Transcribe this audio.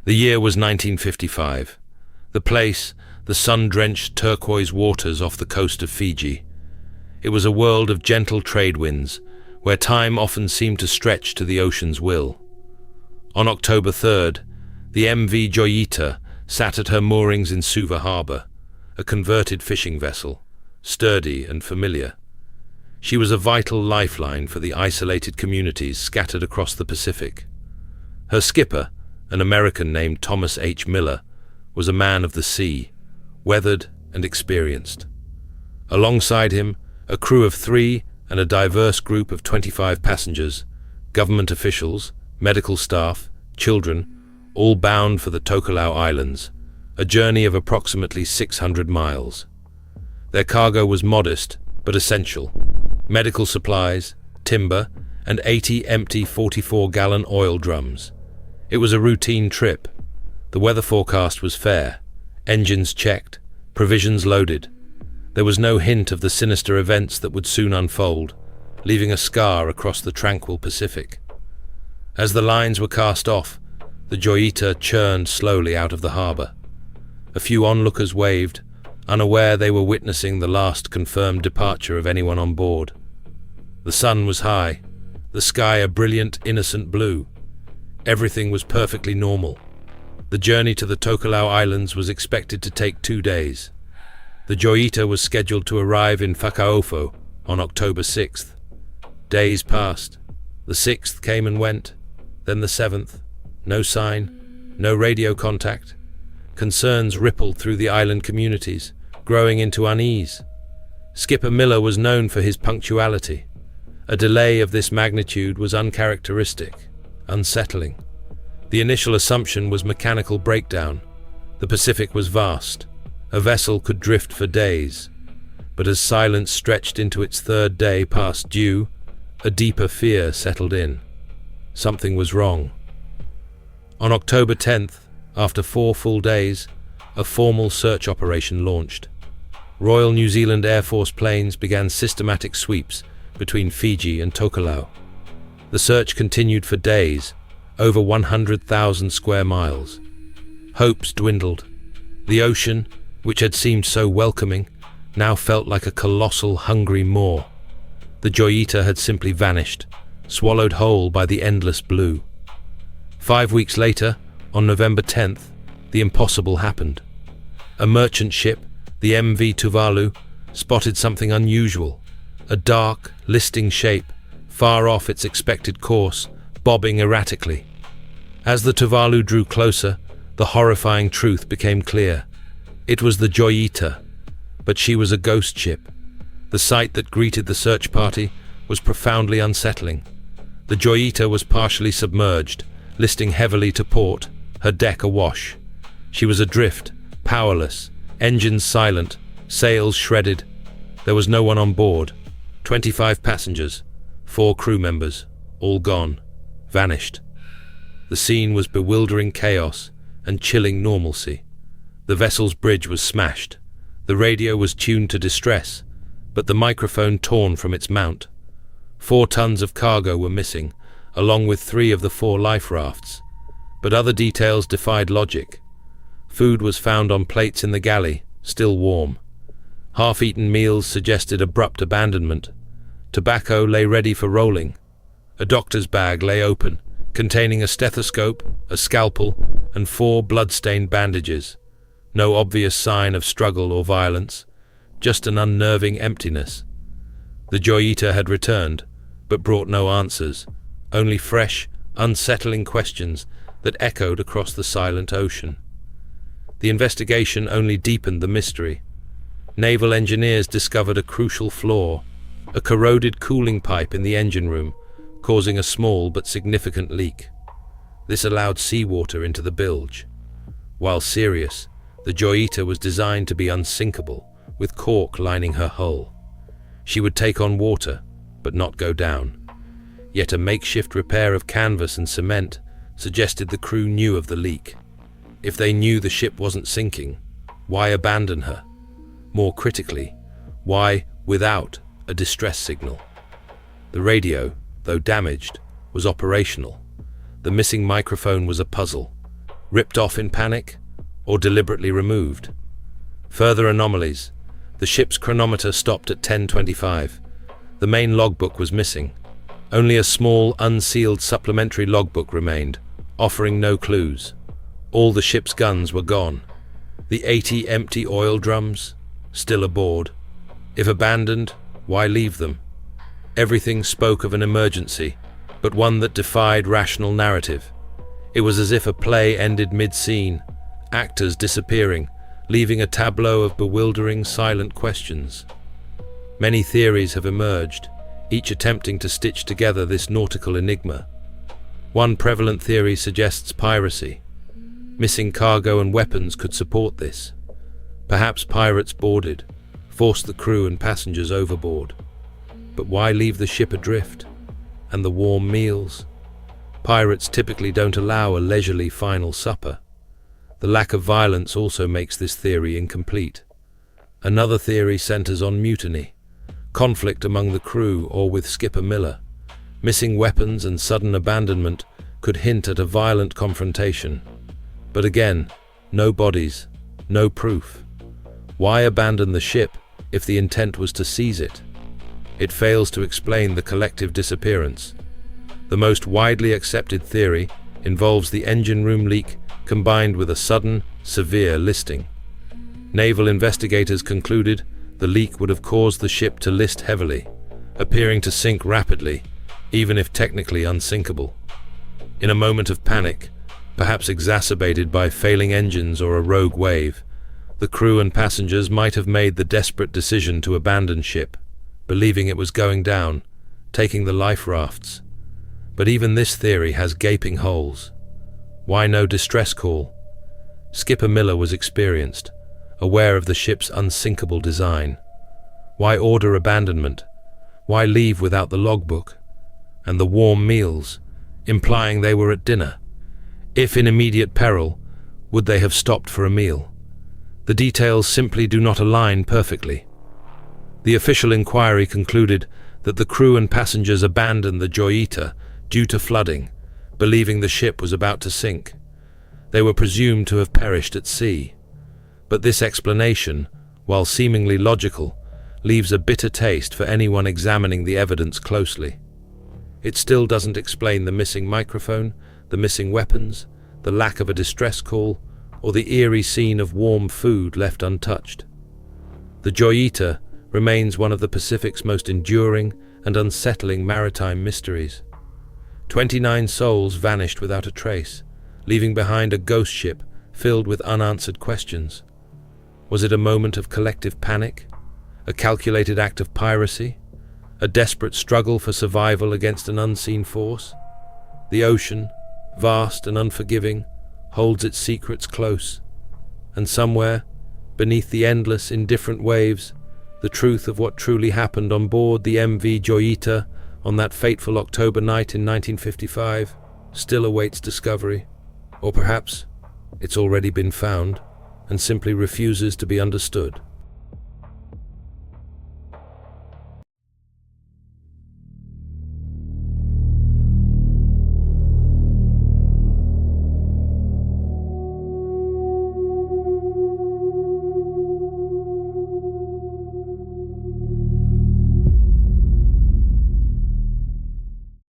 The year was 1955. The place, the sun-drenched turquoise waters off the coast of Fiji. It was a world of gentle trade winds, where time often seemed to stretch to the ocean's will. On October 3rd, the MV Joyita sat at her moorings in Suva Harbour, a converted fishing vessel, sturdy and familiar. She was a vital lifeline for the isolated communities scattered across the Pacific. Her skipper, an American named Thomas H. Miller, was a man of the sea, weathered and experienced. Alongside him, a crew of 3 and a diverse group of 25 passengers, government officials, medical staff, children, all bound for the Tokelau Islands, a journey of approximately 600 miles. Their cargo was modest but essential: medical supplies, timber, and 80 empty 44-gallon oil drums. It was a routine trip. The weather forecast was fair, engines checked, provisions loaded. There was no hint of the sinister events that would soon unfold, leaving a scar across the tranquil Pacific. As the lines were cast off, the Joyita churned slowly out of the harbour. A few onlookers waved, unaware they were witnessing the last confirmed departure of anyone on board. The sun was high, the sky a brilliant, innocent blue. Everything was perfectly normal. The journey to the Tokelau Islands was expected to take 2 days. The Joyita was scheduled to arrive in Whakaofo on October 6th. Days passed. The 6th came and went, then the 7th. No sign, no radio contact. Concerns rippled through the island communities, growing into unease. Skipper Miller was known for his punctuality. A delay of this magnitude was uncharacteristic, unsettling. The initial assumption was mechanical breakdown. The Pacific was vast. A vessel could drift for days. But as silence stretched into its 3rd day past due, a deeper fear settled in. Something was wrong. On October 10th, after 4 full days, a formal search operation launched. Royal New Zealand Air Force planes began systematic sweeps between Fiji and Tokelau. The search continued for days, over 100,000 square miles. Hopes dwindled. The ocean, which had seemed so welcoming, now felt like a colossal, hungry maw. The Joyita had simply vanished, swallowed whole by the endless blue. 5 weeks later, on November 10th, the impossible happened. A merchant ship, the MV Tuvalu, spotted something unusual: a dark, listing shape, far off its expected course, bobbing erratically. As the Tuvalu drew closer, the horrifying truth became clear. It was the Joyita, but she was a ghost ship. The sight that greeted the search party was profoundly unsettling. The Joyita was partially submerged, listing heavily to port, her deck awash. She was adrift, powerless, engines silent, sails shredded. There was no one on board. 25 passengers, 4 crew members, all gone, vanished. The scene was bewildering chaos and chilling normalcy. The vessel's bridge was smashed. The radio was tuned to distress, but the microphone torn from its mount. 4 tons of cargo were missing, along with 3 of the 4 life rafts. But other details defied logic. Food was found on plates in the galley, still warm. Half-eaten meals suggested abrupt abandonment. Tobacco lay ready for rolling. A doctor's bag lay open, containing a stethoscope, a scalpel, and 4 blood-stained bandages. No obvious sign of struggle or violence, just an unnerving emptiness. The Joyita had returned, but brought no answers, only fresh, unsettling questions that echoed across the silent ocean. The investigation only deepened the mystery. Naval engineers discovered a crucial flaw: a corroded cooling pipe in the engine room, causing a small but significant leak. This allowed seawater into the bilge. While serious, the Joyita was designed to be unsinkable, with cork lining her hull. She would take on water, but not go down. Yet a makeshift repair of canvas and cement suggested the crew knew of the leak. If they knew the ship wasn't sinking, why abandon her? More critically, why without a distress signal? The radio, though damaged, was operational. The missing microphone was a puzzle. ripped off in panic, or deliberately removed. Further anomalies. The ship's chronometer stopped at 10:25. The main logbook was missing. Only a small, unsealed supplementary logbook remained, offering no clues. All the ship's guns were gone. The 80 empty oil drums, still aboard. If abandoned, why leave them? Everything spoke of an emergency, but one that defied rational narrative. It was as if a play ended mid-scene, actors disappearing, leaving a tableau of bewildering, silent questions. Many theories have emerged, each attempting to stitch together this nautical enigma. One prevalent theory suggests piracy. Missing cargo and weapons could support this. Perhaps pirates boarded, forced the crew and passengers overboard. But why leave the ship adrift? And the warm meals? Pirates typically don't allow a leisurely final supper. The lack of violence also makes this theory incomplete. Another theory centers on mutiny, conflict among the crew or with Skipper Miller. Missing weapons and sudden abandonment could hint at a violent confrontation. But again, no bodies, no proof. Why abandon the ship if the intent was to seize it? It fails to explain the collective disappearance. The most widely accepted theory involves the engine room leak combined with a sudden, severe listing. Naval investigators concluded the leak would have caused the ship to list heavily, appearing to sink rapidly, even if technically unsinkable. In a moment of panic, perhaps exacerbated by failing engines or a rogue wave, the crew and passengers might have made the desperate decision to abandon ship, believing it was going down, taking the life rafts. But even this theory has gaping holes. Why no distress call? Skipper Miller was experienced, aware of the ship's unsinkable design. Why order abandonment? Why leave without the logbook? And the warm meals, implying they were at dinner. If in immediate peril, would they have stopped for a meal? The details simply do not align perfectly. The official inquiry concluded that the crew and passengers abandoned the Joyita due to flooding, believing the ship was about to sink. They were presumed to have perished at sea. But this explanation, while seemingly logical, leaves a bitter taste for anyone examining the evidence closely. It still doesn't explain the missing microphone, the missing weapons, the lack of a distress call, or the eerie scene of warm food left untouched. The Joyita remains one of the Pacific's most enduring and unsettling maritime mysteries. 29 souls vanished without a trace, leaving behind a ghost ship filled with unanswered questions. Was it a moment of collective panic? A calculated act of piracy? A desperate struggle for survival against an unseen force? The ocean, vast and unforgiving, holds its secrets close. And somewhere, beneath the endless, indifferent waves, the truth of what truly happened on board the MV Joyita on that fateful October night in 1955 still awaits discovery. Or perhaps it's already been found and simply refuses to be understood.